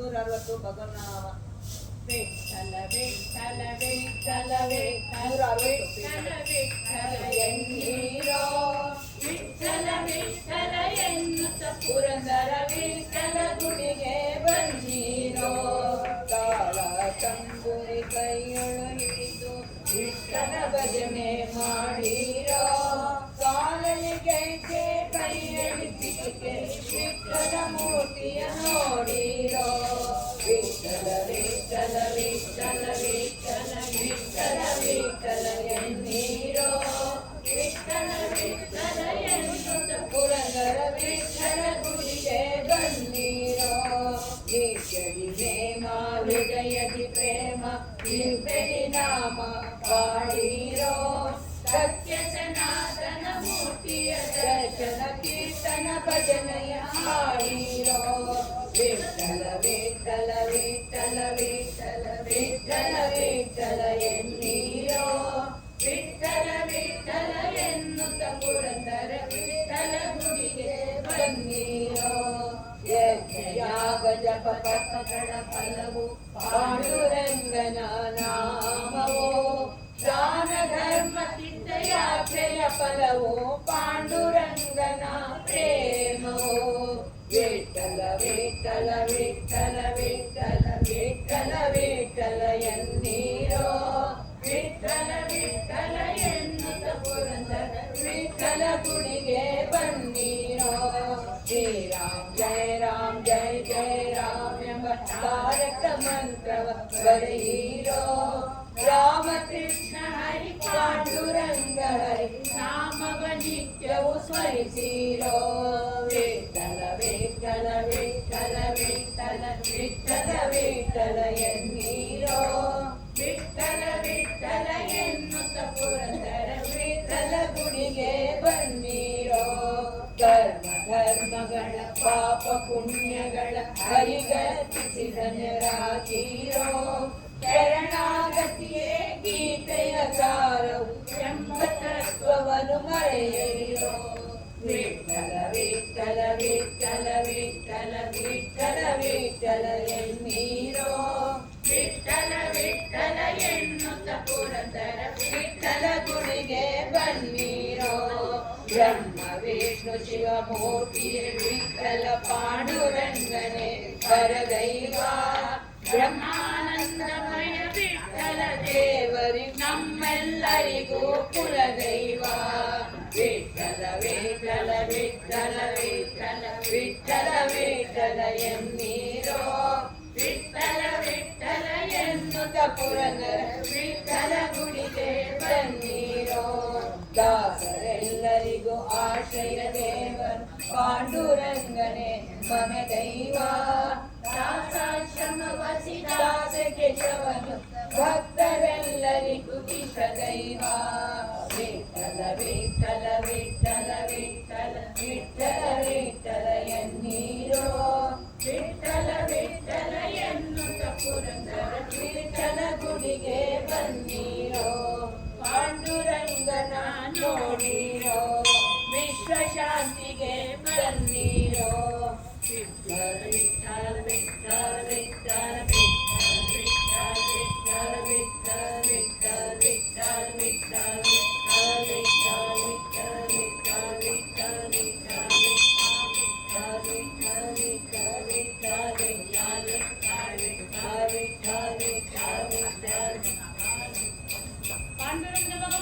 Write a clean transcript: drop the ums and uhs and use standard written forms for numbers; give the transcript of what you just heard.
160 ಭಗವನ್ನಾಮ ವಿಠಲ ವಿಠಲ ವಿಠಲ ವಿಠಲ ವಿಠಲ ಎನ್ನೀರೋ ವಿಠಲ ವಿಠಲ ಎನ್ನುತ್ತ ಪುರಂದರ ವಿಠಲ ಗುಡಿಗೆ ಬನ್ನೀರೋ ತಾಳ ತಂಬುರಿ ಕೈಯೊಳು ಹಿಡಿದು ವಿಠಲ ಭಜನೆ ಮಾಡಿರೋ ಕಾಲಲ್ಲಿ ಗೆಜ್ಜೆ ಕೈಯಲ್ಲಿ ಚಿಟಿಕೆ ವಿಠಲ ಮೂರ್ತಿಯ ನೋಡಿರೋ ವಿಠಲ ವಿಠಲ ವಿಠಲ ವಿಠಲ ವಿಠಲ ವಿಠಲ ಎನ್ನೀರೋ ವಿಠಲ ವಿಠಲ ಎನ್ನುತ್ತ ಪುರಂದರ ವಿಠಲ ಗುಡಿಗೆ ಬನ್ನೀರೋ ನಿತ್ಯದಿಗೆ ಹೃದಯದಿ ಪ್ರೇಮ ನಿರ್ಬೆಳಿ ನಾಮ ಪಾಡಿರೋ ಸತ್ಯ ಸನಾತನ ಮೂರ್ತಿಯ ದರ್ಶನ ಕೀರ್ತನ ಭಜನೆಯ ಹಾಡಿರೋ ವಿಠಲ ವಿಠಲ ವಿಠಲ ವಿಠಲ ವಿಠಲ ವಿಠಲ ಎನ್ನೀರೋ ವಿಠಲ ವಿಠಲ ಎನ್ನುತ್ತ ಪುರಂದರ ವಿಠಲ ಗುಡಿಗೆ ಬನ್ನೀರೋ ಯಾಗ ಜಪ ತಪಗಳ ಫಲವು ಪಾಂಡುರಂಗನ ನಾಮವೋ ದಾನ ಧರ್ಮ ಚಿತ್ತಯಾತ್ರೆಯ ಫಲವೋ ಪಾಂಡುರಂಗನ ಪ್ರೇಮವೋ ವಿಠಲ ವಿಠಲ ವಿಠಲ ವಿಠಲ ವಿಠಲ ವಿಠಲ ಎನ್ನೀರೋ ವಿಠಲ ವಿಠಲ ಎನ್ನುತ್ತ ಪುರಂದರ ವಿಠಲ ಗುಡಿಗೆ ಬನ್ನೀರೋ ಶ್ರೀರಾಮ್ ಜಯ ರಾಮ್ ಎಂಬ ತಾರಕ ಮಂತ್ರವ ಬರೆಯಿರೋ ರಾಮಕೃಷ್ಣ ಹರಿ ಪಾಂಡುರಂಗ ಹರಿ ನಾಮವ ನಿತ್ಯವು ಸ್ಮರಿಸಿರೋ ವಿಠಲ ವಿಠಲ ವಿಠಲ ವಿಠಲ ವಿಠಲ ವಿಠಲ ಎನ್ನೀರೋ ವಿಠಲ ವಿಠಲ ಎನ್ನುತ್ತ ಪುರಂದರ ವಿಠಲ ಗುಡಿಗೆ ಬನ್ನೀರೋ ಧರ್ಮಗಳ ಪಾಪ ಪುಣ್ಯಗಳ ಹರಿಗರ್ಪಿಸಿ ಧನ್ಯರಾಗಿರೋ ಶರಣಾಗತಿಯೇ ಗೀತೆಯ ಸಾರವು ಎಂಬ ತತ್ವವನ್ನು ಮರೆಯಿರೋ ವಿಠಲ ವಿಠಲ ವಿಠಲ ವಿಠಲ ವಿಠಲ ವಿಠಲ ಎನ್ನೀರೋ ವಿಠಲ ವಿಠಲ ಎನ್ನುತ್ತ ಪುರಂದರ ವಿಠಲ ಗುಡಿಗೆ ಬನ್ನೀರೋ ಬ್ರಹ್ಮ ವಿಷ್ಣು ಶಿವ ಮೂರ್ತಿಯೇ ವಿಠಲ ಪಾಂಡುರಂಗನೇ ಪರದೈವ ಬ್ರಹ್ಮಾನಂದಮಯ ವಿಠಲ ದೇವರಿ ನಮ್ಮೆಲ್ಲರಿಗೂ ಕುಲದೈವ ವಿಠಲ ವಿಠಲ ವಿಠಲ ವಿಠಲ ವಿಠಲ ವಿಠಲ ಎನ್ನೀರೋ ವಿಠಲ ವಿಠಲ ಎನ್ನುತ್ತ ಪುರಂದರ ವಿಠಲ ಗುಡಿಗೆ ಬನ್ನೀರೋ ದಾಸರೆಲ್ಲರಿಗೂ ಆಶ್ರಯ ದೇವನ್ ಪಾಂಡುರಂಗನೇ ಮನ ದೈವ ದಾಸಾಶ್ರಮ ವಸಿದಾಸ ಕೇಶವನು ಭಕ್ತರೆಲ್ಲರಿಗೂ ಇಷ್ಟ ದೈವ ವಿಠಲ ವಿಠಲ ವಿಠಲ ವಿಠಲ ವಿಠಲ ವಿಠಲ ಎನ್ನೀರೋ ವಿಠಲ ವಿಠಲ ಎನ್ನುತ್ತ ಪುರಂದರ ವಿಠಲ ಗುಡಿಗೆ ಬನ್ನೀರೋ ಪಾಂಡುರಂಗನ ನೋಡಿರೋ ವಿಶ್ವಶಾಂತಿಗೆ ಬನ್ನೀರೋ ವಿಠಲ ವಿಠಲ ವಿಠಲ ವಿಠಲ ವಿಠಲ ವಿಠಲ ವಿಠಲ ವಿಠಲ ವಿಠಲ ವಿಠಲ ಪಾಂಡುರಂಗ